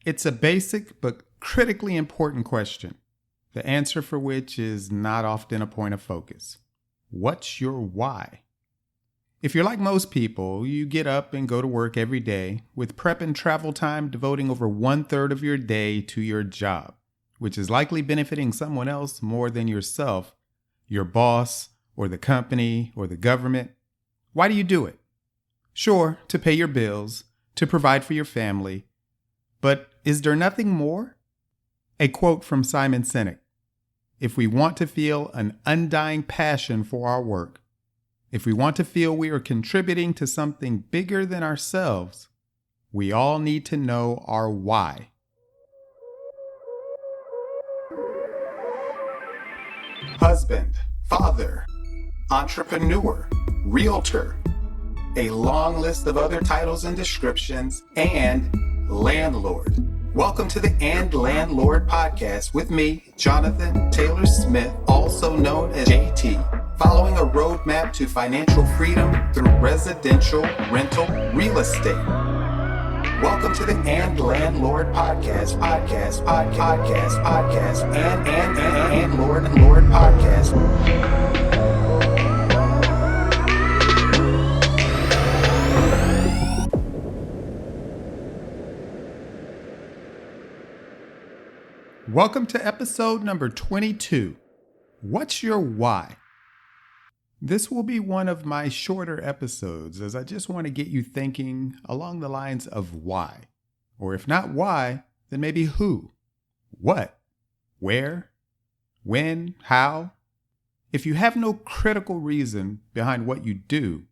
It's a basic but critically important question, the answer for which is not often a point of focus. What's your why? If you're like most people, you get up and go to work every day with prep and travel time devoting over 1/3 of your day to your job, which is likely benefiting someone else more than yourself, your boss, or the company, or the government. Why do you do it? Sure, to pay your bills, to provide for your family, but is there nothing more? A quote from Simon Sinek: "If we want to feel an undying passion for our work, if we want to feel we are contributing to something bigger than ourselves, we all need to know our why." Husband, father, entrepreneur, realtor, a long list of other titles and descriptions, and landlord. Welcome to the And Landlord podcast with me, Jonathan Taylor Smith, also known as JT, following a roadmap to financial freedom through residential rental real estate. Welcome to the And Landlord podcast, and Lord podcast. Welcome to episode number 22. What's your why? This will be one of my shorter episodes, as I just want to get you thinking along the lines of why. Or if not why, then maybe who, what, where, when, how. If you have no critical reason behind what you do,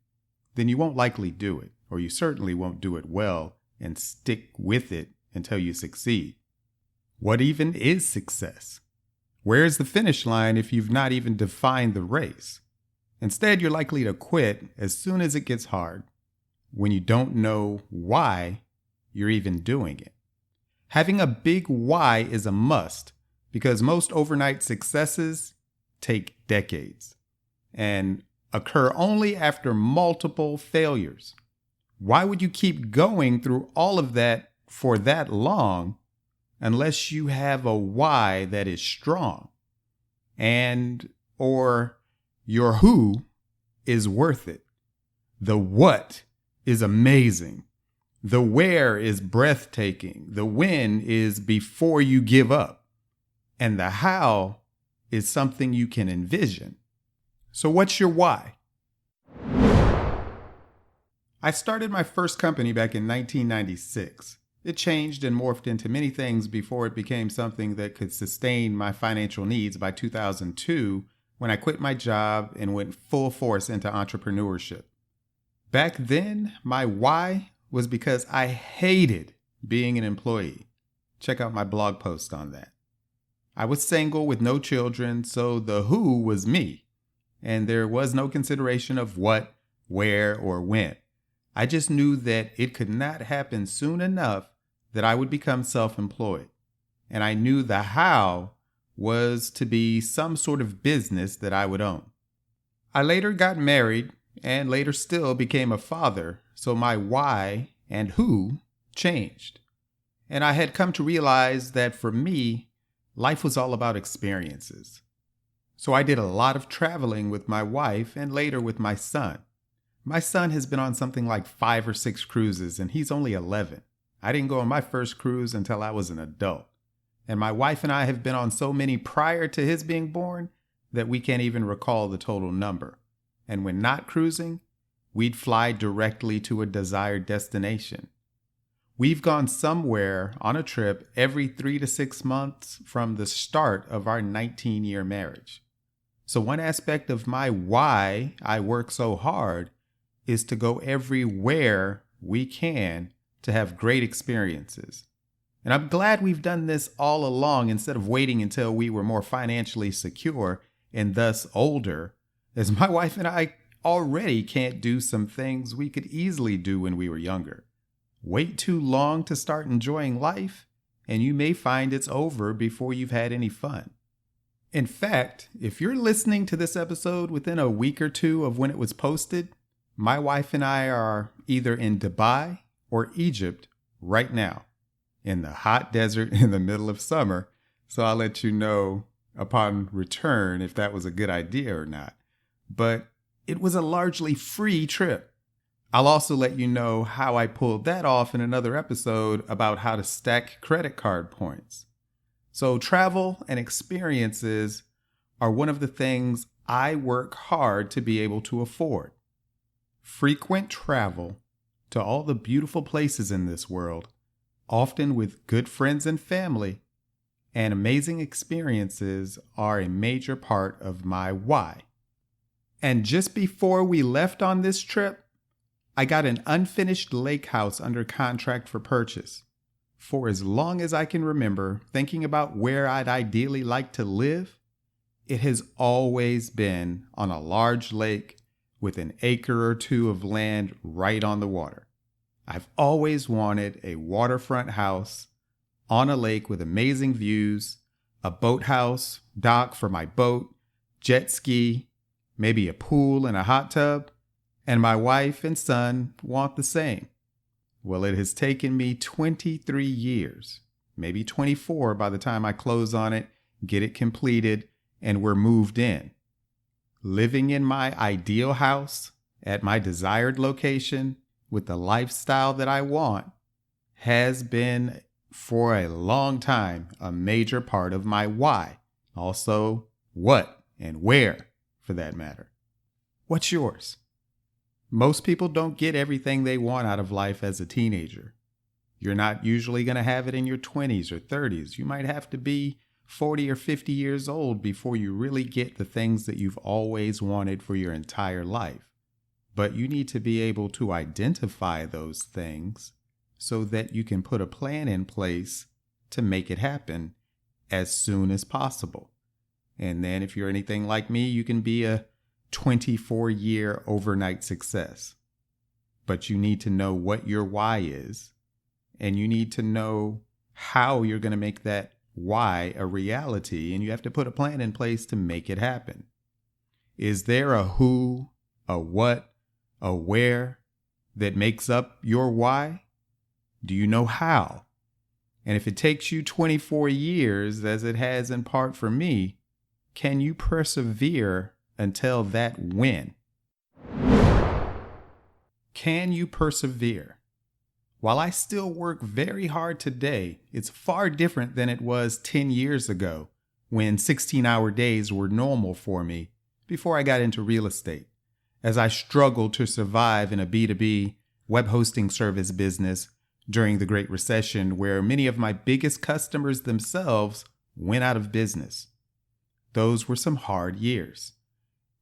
then you won't likely do it, or you certainly won't do it well and stick with it until you succeed. What even is success? Where is the finish line if you've not even defined the race? Instead, you're likely to quit as soon as it gets hard, when you don't know why you're even doing it. Having a big why is a must, because most overnight successes take decades and occur only after multiple failures. Why would you keep going through all of that for that long unless you have a why that is strong, and or your who is worth it? The what is amazing. The where is breathtaking. The when is before you give up. And the how is something you can envision. So what's your why? I started my first company back in 1996. It changed and morphed into many things before it became something that could sustain my financial needs by 2002, when I quit my job and went full force into entrepreneurship. Back then, my why was because I hated being an employee. Check out my blog post on that. I was single with no children, so the who was me, and there was no consideration of what, where, or when. I just knew that it could not happen soon enough that I would become self-employed. And I knew the how was to be some sort of business that I would own. I later got married and later still became a father, so my why and who changed. And I had come to realize that for me, life was all about experiences. So I did a lot of traveling with my wife and later with my son. My son has been on something like 5 or 6 cruises, and he's only 11. I didn't go on my first cruise until I was an adult. And my wife and I have been on so many prior to his being born that we can't even recall the total number. And when not cruising, we'd fly directly to a desired destination. We've gone somewhere on a trip every 3 to 6 months from the start of our 19-year marriage. So one aspect of my why I work so hard is to go everywhere we can to have great experiences. And I'm glad we've done this all along instead of waiting until we were more financially secure and thus older, as my wife and I already can't do some things we could easily do when we were younger. Wait too long to start enjoying life, and you may find it's over before you've had any fun. In fact, if you're listening to this episode within a week or two of when it was posted, my wife and I are either in Dubai or Egypt right now. in the hot desert in the middle of summer. So I'll let you know upon return if that was a good idea or not. But it was a largely free trip. I'll also let you know how I pulled that off in another episode about how to stack credit card points. So travel and experiences are one of the things I work hard to be able to afford. Frequent travel to all the beautiful places in this world, often with good friends and family, and amazing experiences are a major part of my why. And just before we left on this trip, I got an unfinished lake house under contract for purchase. For as long as I can remember thinking about where I'd ideally like to live, it has always been on a large lake with an acre or two of land right on the water. I've always wanted a waterfront house on a lake with amazing views, a boathouse, dock for my boat, jet ski, maybe a pool and a hot tub, and my wife and son want the same. Well, it has taken me 23 years, maybe 24 by the time I close on it, get it completed, and we're moved in. Living in my ideal house at my desired location with the lifestyle that I want has been for a long time a major part of my why. Also, what and where, for that matter. What's yours? Most people don't get everything they want out of life as a teenager. You're not usually going to have it in your 20s or 30s. You might have to be 40 or 50 years old before you really get the things that you've always wanted for your entire life. But you need to be able to identify those things so that you can put a plan in place to make it happen as soon as possible. And then if you're anything like me, you can be a 24-year overnight success. But you need to know what your why is, and you need to know how you're going to make that why a reality, and you have to put a plan in place to make it happen. Is there a who, a what, a where that makes up your why? Do you know how? And if it takes you 24 years, as it has in part for me, can you persevere until that when? Can you persevere? While I still work very hard today, it's far different than it was 10 years ago when 16-hour days were normal for me before I got into real estate, as I struggled to survive in a B2B web hosting service business during the Great Recession, where many of my biggest customers themselves went out of business. Those were some hard years.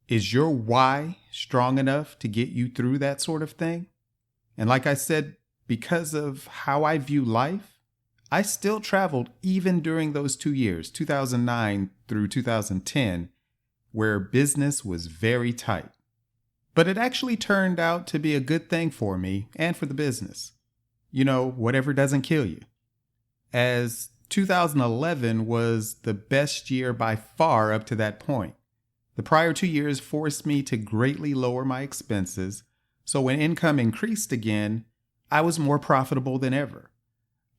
Is your why strong enough to get you through that sort of thing? And like I said, because of how I view life, I still traveled even during those 2 years, 2009 through 2010, where business was very tight. But it actually turned out to be a good thing for me and for the business. You know, whatever doesn't kill you. As 2011 was the best year by far up to that point. The prior 2 years forced me to greatly lower my expenses, so when income increased again, I was more profitable than ever.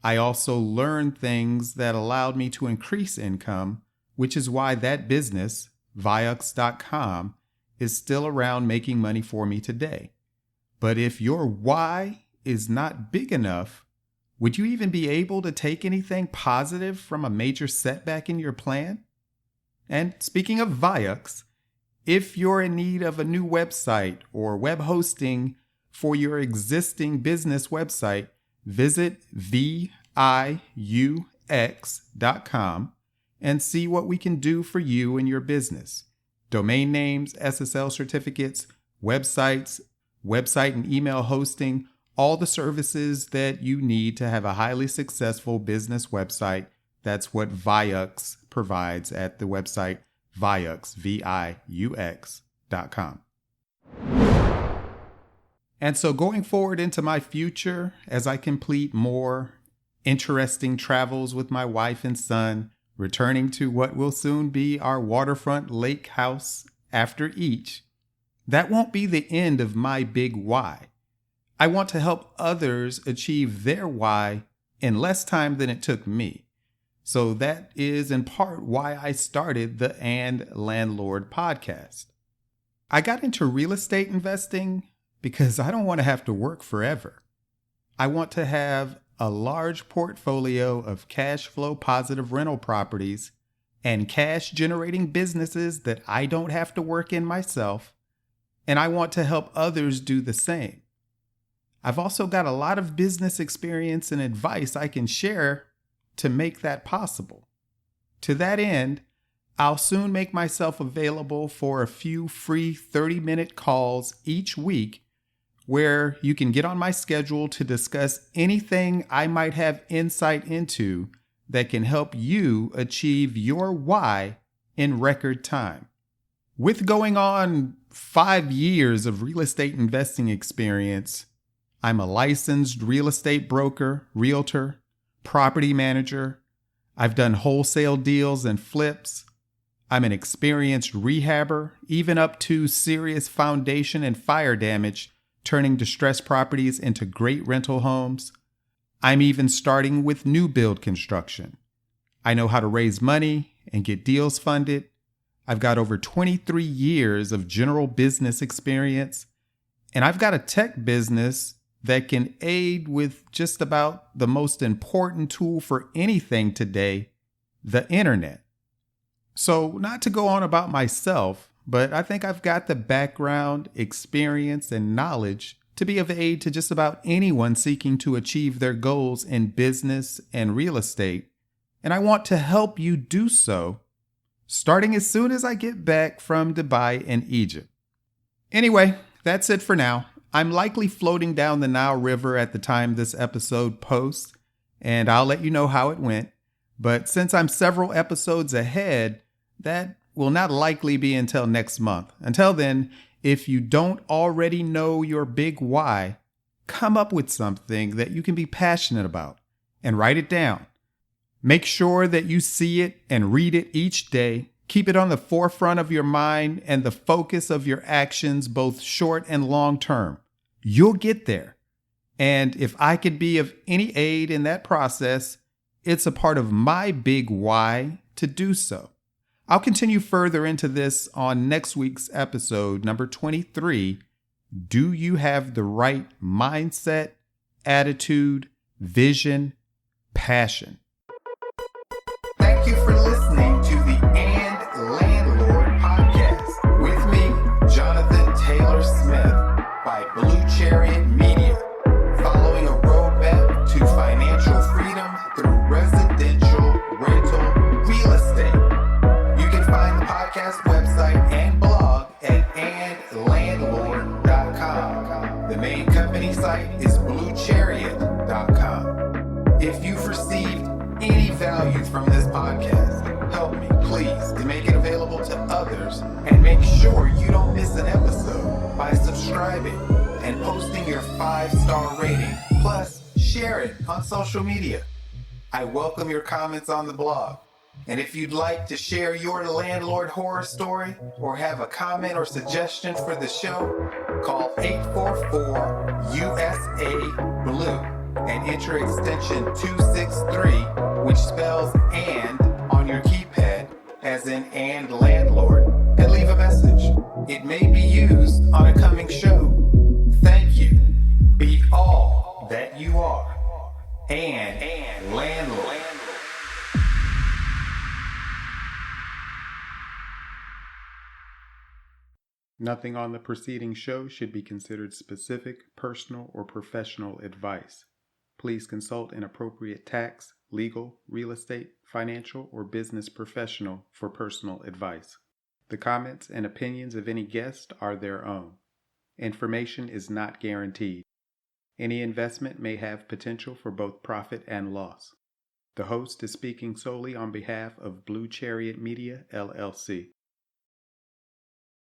I also learned things that allowed me to increase income, which is why that business, Viux.com, is still around making money for me today. But if your why is not big enough, would you even be able to take anything positive from a major setback in your plan? And speaking of Viux, if you're in need of a new website or web hosting for your existing business website, visit viux.com and see what we can do for you and your business. Domain names, SSL certificates, websites, website and email hosting, all the services that you need to have a highly successful business website. That's what Viux provides at the website Viux, Viux.com. And so going forward into my future, as I complete more interesting travels with my wife and son, returning to what will soon be our waterfront lake house after each, that won't be the end of my big why. I want to help others achieve their why in less time than it took me. So that is in part why I started the And Landlord podcast. I got into real estate investing because I don't want to have to work forever. I want to have a large portfolio of cash flow positive rental properties and cash generating businesses that I don't have to work in myself, and I want to help others do the same. I've also got a lot of business experience and advice I can share to make that possible. To that end, I'll soon make myself available for a few free 30-minute calls each week where you can get on my schedule to discuss anything I might have insight into that can help you achieve your why in record time. With going on 5 years of real estate investing experience, I'm a licensed real estate broker, realtor, property manager. I've done wholesale deals and flips. I'm an experienced rehabber, even up to serious foundation and fire damage, turning distressed properties into great rental homes. I'm even starting with new build construction. I know how to raise money and get deals funded. I've got over 23 years of general business experience, and I've got a tech business that can aid with just about the most important tool for anything today, the internet. So, not to go on about myself, but I think I've got the background, experience, and knowledge to be of aid to just about anyone seeking to achieve their goals in business and real estate, and I want to help you do so, starting as soon as I get back from Dubai and Egypt. Anyway, that's it for now. I'm likely floating down the Nile River at the time this episode posts, and I'll let you know how it went. But since I'm several episodes ahead, that will not likely be until next month. Until then, if you don't already know your big why, come up with something that you can be passionate about and write it down. Make sure that you see it and read it each day. Keep it on the forefront of your mind and the focus of your actions, both short and long term. You'll get there. And if I could be of any aid in that process, it's a part of my big why to do so. I'll continue further into this on next week's episode, number 23. Do you have the right mindset, attitude, vision, passion? Thank you for listening to the And Landlord podcast with me, Jonathan Taylor Smith, by Blue Chariot Media, following a roadmap to financial freedom through residential rental real estate. You can find the podcast website and blog at andlandlord.com. The main company site is bluechariot.com. If you've received any value from this podcast, help me, please, to make it available to others, and make sure you don't miss an episode by subscribing and posting your 5-star rating, plus share it on social media. I welcome your comments on the blog. And if you'd like to share your landlord horror story or have a comment or suggestion for the show, call 844-USA-BLUE and enter extension 263, which spells "and" on your keypad, as in "and landlord," and leave a message. It may be used on a coming show. Thank you. Be all that you are. And landlord. Nothing on the preceding show should be considered specific, personal, or professional advice. Please consult an appropriate tax, legal, real estate, financial, or business professional for personal advice. The comments and opinions of any guest are their own. Information is not guaranteed. Any investment may have potential for both profit and loss. The host is speaking solely on behalf of Blue Chariot Media, LLC.